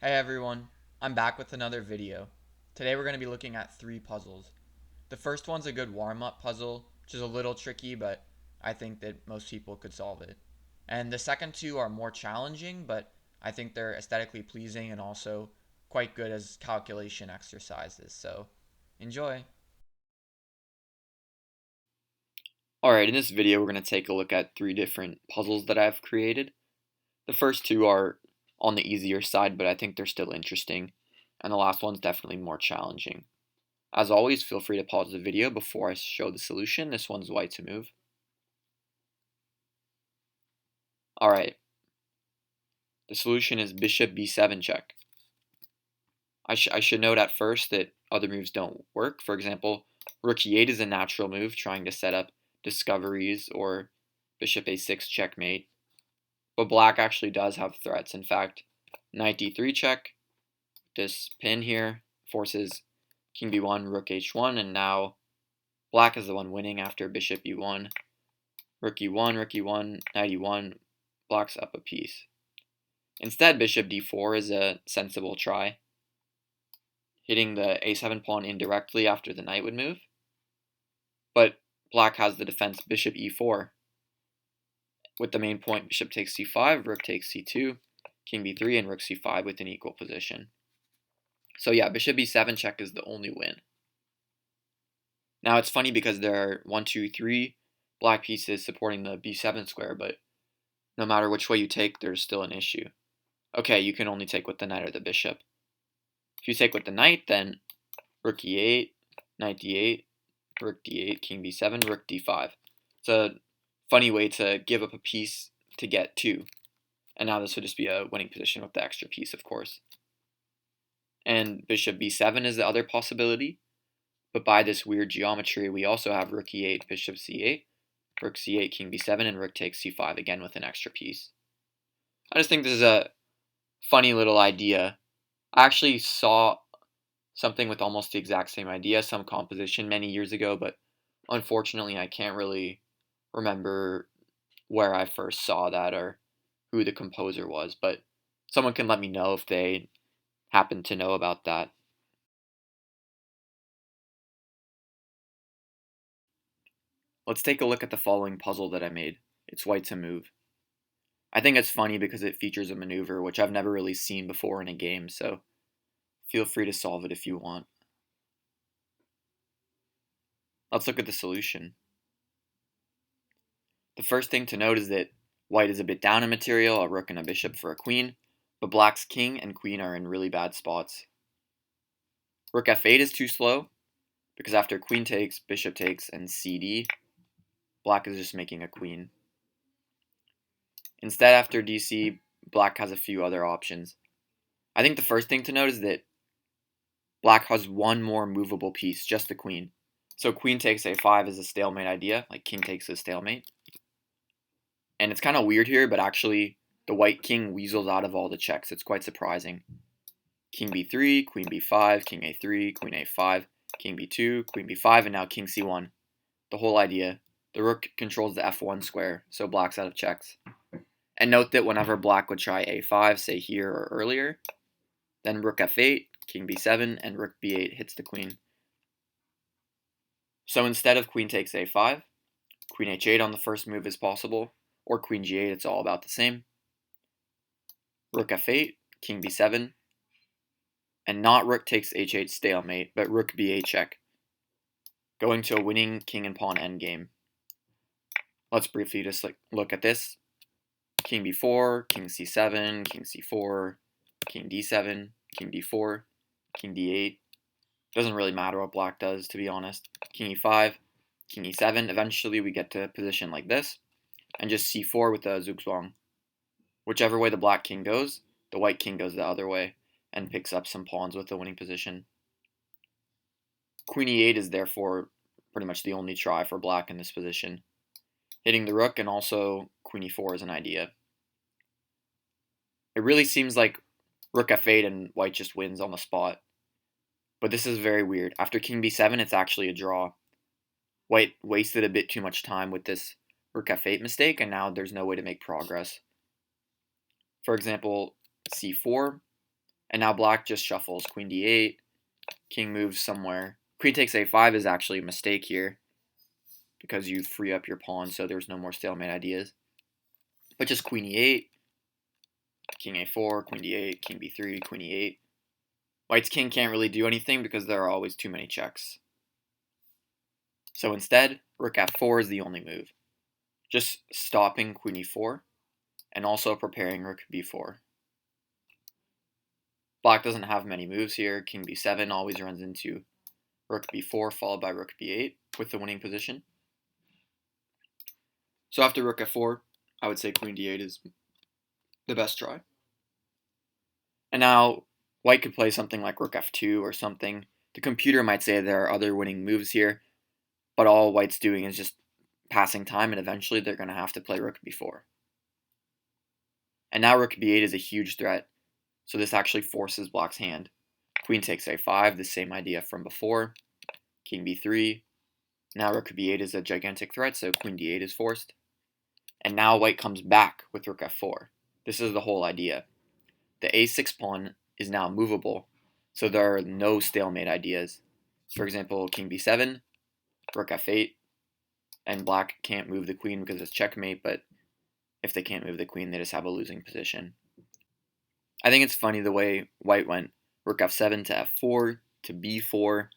Hey everyone, I'm back with another video. Today we're going to be looking at three puzzles. The first one's a good warm-up puzzle, which is a little tricky, but I think that most people could solve it. And the second two are more challenging, but I think they're aesthetically pleasing and also quite good as calculation exercises. So enjoy! Alright, in this video we're going to take a look at three different puzzles that I've created. The first two are on the easier side, but I think they're still interesting, and the last one's definitely more challenging. As always, feel free to pause the video before I show the solution. This one's white to move. Alright, the solution is bishop b7 check. I should note at first that other moves don't work. For example, rook e8 is a natural move trying to set up discoveries or bishop a6 checkmate. But black actually does have threats. In fact, knight d3 check, this pin here, forces king b1, rook h1, and now black is the one winning after bishop e1, rook e1, knight e1, black's up a piece. Instead, bishop d4 is a sensible try, hitting the a7 pawn indirectly after the knight would move. But black has the defense bishop e4, with the main point bishop takes c5, rook takes c2, king b3, and rook c5 with an equal position. So yeah, bishop b7 check is the only win. Now it's funny because there are 1, 2, 3 black pieces supporting the b7 square, but no matter which way you take, there's still an issue. Okay, you can only take with the knight or the bishop. If you take with the knight, then rook e8, knight d8, rook d8, king b7, rook d5. It's a funny way to give up a piece to get two. And now this would just be a winning position with the extra piece, of course. And bishop b7 is the other possibility. But by this weird geometry, we also have rook e8, bishop c8, rook c8, king b7, and rook takes c5, again with an extra piece. I just think this is a funny little idea. I actually saw something with almost the exact same idea, some composition many years ago, but unfortunately I can't really remember where I first saw that or who the composer was, but someone can let me know if they happen to know about that. Let's take a look at the following puzzle that I made. It's white to move. I think it's funny because it features a maneuver which I've never really seen before in a game, so feel free to solve it if you want. Let's look at the solution. The first thing to note is that white is a bit down in material, a rook and a bishop for a queen, but black's king and queen are in really bad spots. Rook f8 is too slow, because after queen takes, bishop takes, and cd, black is just making a queen. Instead, after dc, black has a few other options. I think the first thing to note is that black has one more movable piece, just the queen. So queen takes a5 is a stalemate idea, like king takes a stalemate. And it's kind of weird here, but actually the white king weasels out of all the checks. It's quite surprising. King b3, queen b5, king a3, queen a5, king b2, queen b5, and now king c1. The whole idea. The rook controls the f1 square, so black's out of checks. And note that whenever black would try a5, say here or earlier, then rook f8, king b7, and rook b8 hits the queen. So instead of queen takes a5, queen h8 on the first move is possible, or queen g8, it's all about the same. Rook f8, king b7, and not rook takes h8 stalemate, but rook b8 check, going to a winning king and pawn endgame. Let's briefly just look at this. King b4, king c7, king c4, king d7, king d4, king d8. Doesn't really matter what black does, to be honest. King e5, king e7. Eventually we get to a position like this, and just c4 with the zugzwang. Whichever way the black king goes, the white king goes the other way, and picks up some pawns with the winning position. Queen e8 is therefore pretty much the only try for black in this position. Hitting the rook and also queen e4 is an idea. It really seems like rook f8 and white just wins on the spot. But this is very weird. After king b7, it's actually a draw. White wasted a bit too much time with this rook f8 mistake, and now there's no way to make progress. For example, c4, And now black just shuffles queen d8, king moves somewhere. Queen takes a5 is actually a mistake here because you free up your pawn, so there's no more stalemate ideas. But just queen e8, king a4, queen d8, king b3, queen e8. White's king can't really do anything because there are always too many checks. So instead, rook f4 is the only move. Just stopping queen e4 and also preparing rook b4. Black doesn't have many moves here. King b7 always runs into rook b4 followed by rook b8 with the winning position. So after rook f4, I would say queen d8 is the best try. And now white could play something like rook f2 or something. The computer might say there are other winning moves here, but all white's doing is just passing time, and eventually they're going to have to play rook b4. And now rook b8 is a huge threat, so this actually forces black's hand. Queen takes a5, the same idea from before. King b3. Now rook b8 is a gigantic threat, so queen d8 is forced. And now white comes back with rook f4. This is the whole idea. The a6 pawn is now movable, so there are no stalemate ideas. For example, king b7, rook f8, and black can't move the queen because it's checkmate, but if they can't move the queen, they just have a losing position. I think it's funny the way white went rook f7 to f4 to b4,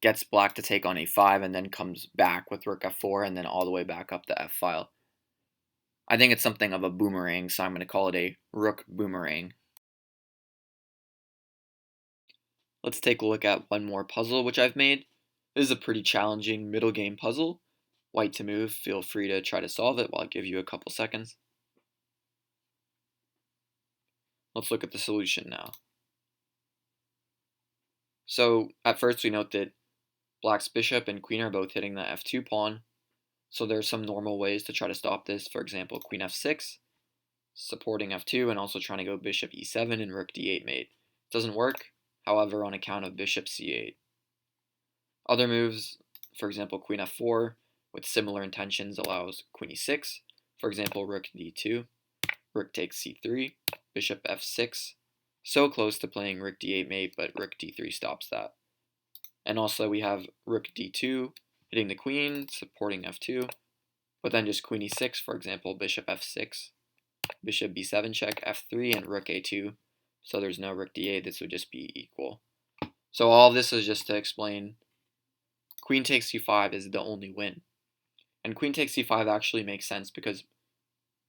gets black to take on a5, and then comes back with rook f4 and then all the way back up the f file. I think it's something of a boomerang, so I'm going to call it a rook boomerang. Let's take a look at one more puzzle which I've made. This is a pretty challenging middle game puzzle. White to move, feel free to try to solve it while I give you a couple seconds. Let's look at the solution now. So at first we note that black's bishop and queen are both hitting the f2 pawn. So there's some normal ways to try to stop this. For example, queen f6, supporting f2, and also trying to go bishop e7 and rook d8 mate. Doesn't work, however, on account of bishop c8. Other moves, for example, queen f4, with similar intentions allows queen e6. For example, rook d2, rook takes c3, bishop f6. So close to playing rook d8 mate, but rook d3 stops that. And also we have rook d2, hitting the queen, supporting f2, but then just queen e6, for example, bishop f6, bishop b7 check, f3, and rook a2. So there's no rook d8, this would just be equal. So all of this is just to explain queen takes c5 is the only win. And queen takes c5 actually makes sense because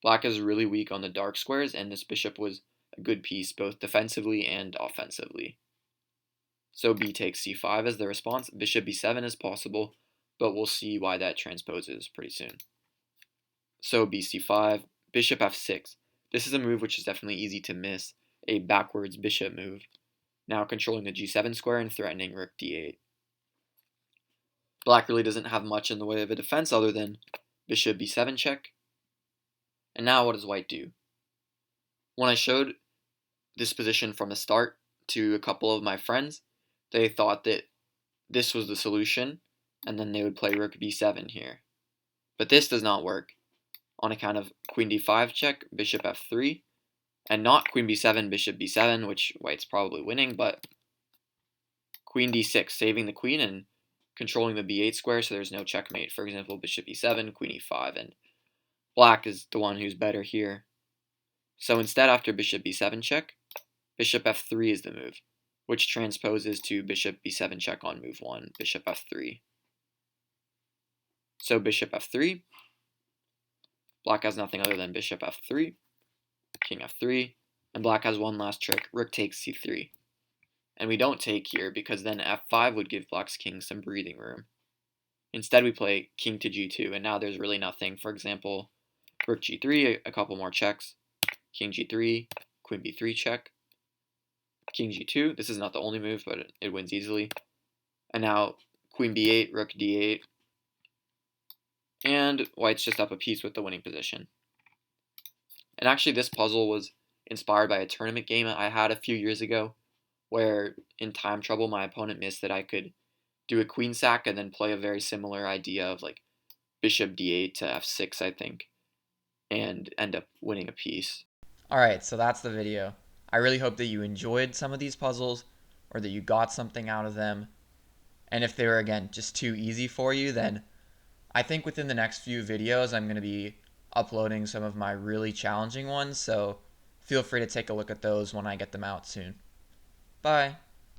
black is really weak on the dark squares, and this bishop was a good piece both defensively and offensively. So b takes c5 as the response. Bishop b7 is possible, but we'll see why that transposes pretty soon. So bc5, bishop f6. This is a move which is definitely easy to miss, a backwards bishop move. Now controlling the g7 square and threatening rook d8. Black really doesn't have much in the way of a defense other than bishop b7 check. And now what does white do? When I showed this position from the start to a couple of my friends, they thought that this was the solution, and then they would play rook b7 here. But this does not work on account of queen d5 check, bishop f3, and not queen b7, bishop b7, which white's probably winning, but queen d6, saving the queen and controlling the b8 square so there's no checkmate. For example, bishop e7, queen e5, and black is the one who's better here. So instead, after bishop b7 check, bishop f3 is the move, which transposes to bishop b7 check on move 1, bishop f3. So bishop f3, black has nothing other than bishop f3, king f3, and black has one last trick, rook takes c3. And we don't take here because then f5 would give black's king some breathing room. Instead we play king to g2, and now there's really nothing. For example, rook g3, a couple more checks, king g3, queen b3 check, king g2. This is not the only move, but it wins easily. And now queen b8, rook d8, and white's just up a piece with the winning position. And actually this puzzle was inspired by a tournament game I had a few years ago, where in time trouble my opponent missed that I could do a queen sack and then play a very similar idea of like bishop d8 to f6, I think, and end up winning a piece. Alright, so that's the video. I really hope that you enjoyed some of these puzzles or that you got something out of them. And if they were, again, just too easy for you, then I think within the next few videos, I'm going to be uploading some of my really challenging ones. So feel free to take a look at those when I get them out soon. Bye.